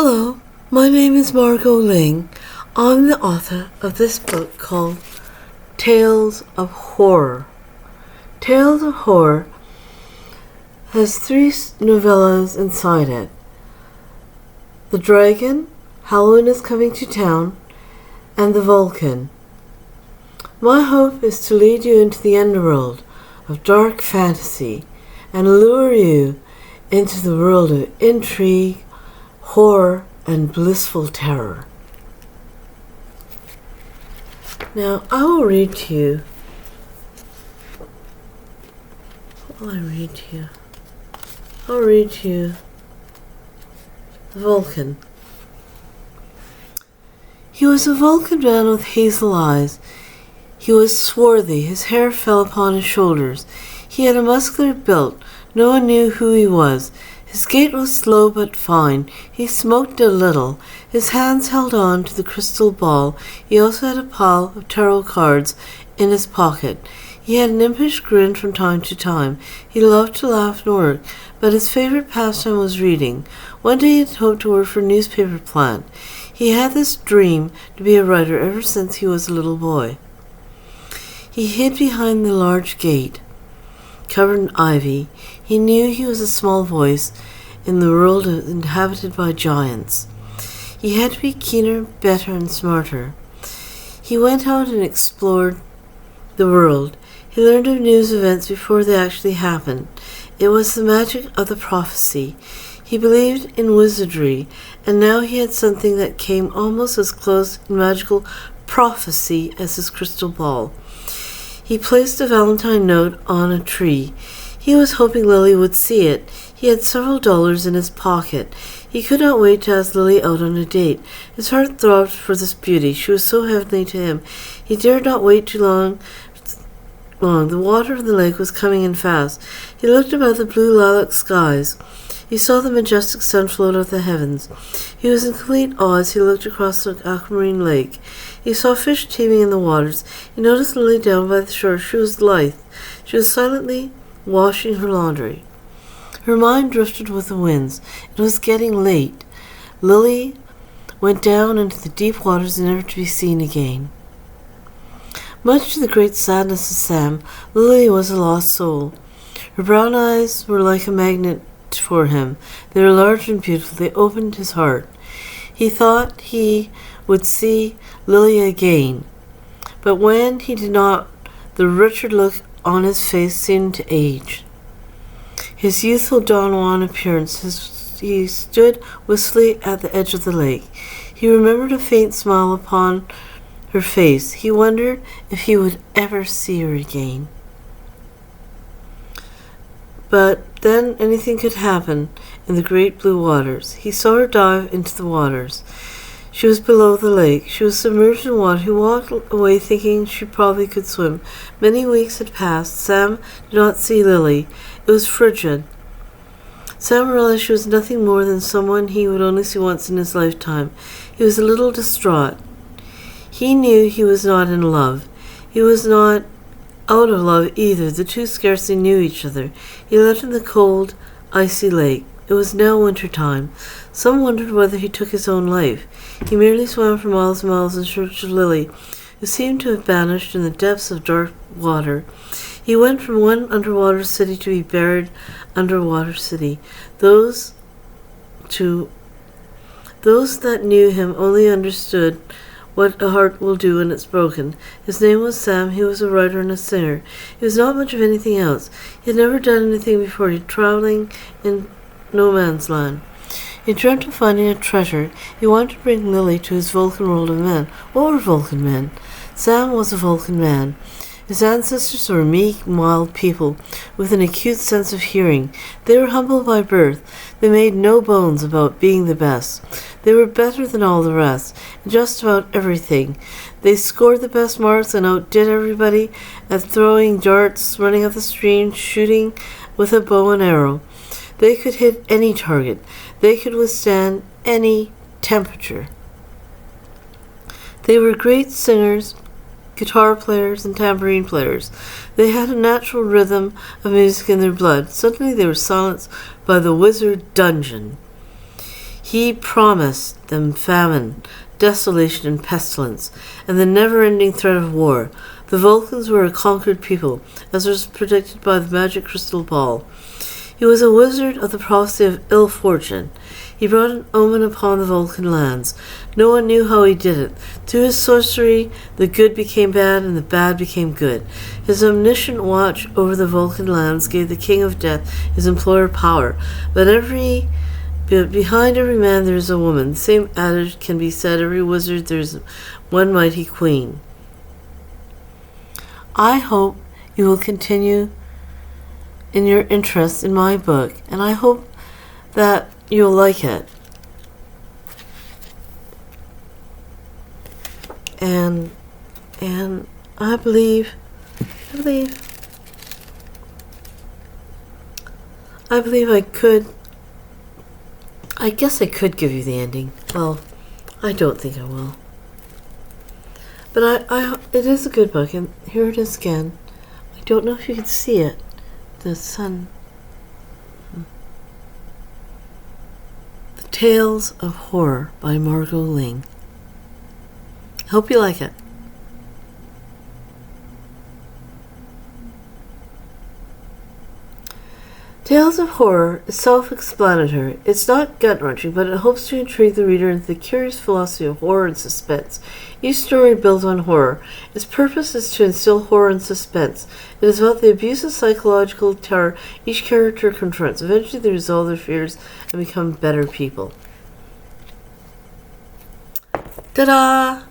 Hello, my name is Margot Ling. I'm the author of this book called Tales of Horror. Tales of Horror has 3 novellas inside it. The Dragon, Halloween is Coming to Town, and The Vulcan. My hope is to lead you into the underworld of dark fantasy and lure you into the world of intrigue, horror, and blissful terror. Now, I will read to you. What will I read to you? I'll read to you The Vulcan. He was a Vulcan man with hazel eyes. He was swarthy. His hair fell upon his shoulders. He had a muscular build. No one knew who he was. His gait was slow but fine. He smoked a little. His hands held on to the crystal ball. He also had a pile of tarot cards in his pocket. He had an impish grin from time to time. He loved to laugh and work, but his favorite pastime was reading. One day he had hoped to work for a newspaper plant. He had this dream to be a writer ever since he was a little boy. He hid behind the large gate, covered in ivy. He knew he was a small voice in the world inhabited by giants. He had to be keener, better, and smarter. He went out and explored the world. He learned of news events before they actually happened. It was the magic of the prophecy. He believed in wizardry, and now he had something that came almost as close in magical prophecy as his crystal ball. He placed a Valentine note on a tree. He was hoping Lily would see it. He had several dollars in his pocket. He could not wait to ask Lily out on a date. His heart throbbed for this beauty. She was so heavenly to him. He dared not wait too long. The water of the lake was coming in fast. He looked above the blue lilac skies. He saw the majestic sun float out of the heavens. He was in complete awe as he looked across the aquamarine lake. He saw fish teeming in the waters. He noticed Lily down by the shore. She was lithe. She was silently washing her laundry. Her mind drifted with the winds. It was getting late. Lily went down into the deep waters never to be seen again. Much to the great sadness of Sam, Lily was a lost soul. Her brown eyes were like a magnet for him. They were large and beautiful. They opened his heart. He thought he would see Lily again, but when he did not, the wretched look on his face seemed to age. His youthful Don Juan appearance, he stood wistfully at the edge of the lake. He remembered a faint smile upon her face. He wondered if he would ever see her again. But then anything could happen in the great blue waters. He saw her dive into the waters. She was below the lake. She was submerged in water. He walked away thinking she probably could swim. Many weeks had passed. Sam did not see Lily. It was frigid. Sam realized she was nothing more than someone he would only see once in his lifetime. He was a little distraught. He knew he was not in love. He was not out of love either. The two scarcely knew each other. He lived in the cold, icy lake. It was now winter time. Some wondered whether he took his own life. He merely swam for miles and miles in search of Lily, who seemed to have vanished in the depths of dark water. He went from one underwater city to be buried underwater city. Those that knew him only understood what a heart will do when it's broken. His name was Sam. He was a writer and a singer. He was not much of anything else. He had never done anything before. He was traveling in no man's land. He dreamt of finding a treasure. He wanted to bring Lily to his Vulcan world of men. What were Vulcan men? Sam was a Vulcan man. His ancestors were meek, mild people with an acute sense of hearing. They were humble by birth. They made no bones about being the best. They were better than all the rest in just about everything. They scored the best marks and outdid everybody at throwing darts, running up the stream, shooting with a bow and arrow. They could hit any target. They could withstand any temperature. They were great singers, guitar players, and tambourine players. They had a natural rhythm of music in their blood. Suddenly they were silenced by the wizard Dungeon. He promised them famine, desolation, and pestilence, and the never-ending threat of war. The Vulcans were a conquered people, as was predicted by the magic crystal ball. He was a wizard of the prophecy of ill fortune. He brought an omen upon the Vulcan lands. No one knew how he did it. Through his sorcery, the good became bad and the bad became good. His omniscient watch over the Vulcan lands gave the King of Death his employer power. But behind every man there is a woman. The same adage can be said every wizard there is one mighty queen. I hope you will continue in your interest in my book, and I hope that you'll like it. And I believe I guess I could give you the ending. Well, I don't think I will. But it is a good book, and here it is again. I don't know if you can see it. The sun. The Tales of Horror by Margot Ling. Hope you like it. Tales of Horror is self-explanatory. It's not gut-wrenching, but it hopes to intrigue the reader into the curious philosophy of horror and suspense. Each story builds on horror. Its purpose is to instill horror and suspense. It is about the abuse of psychological terror each character confronts. Eventually they resolve their fears and become better people. Ta-da!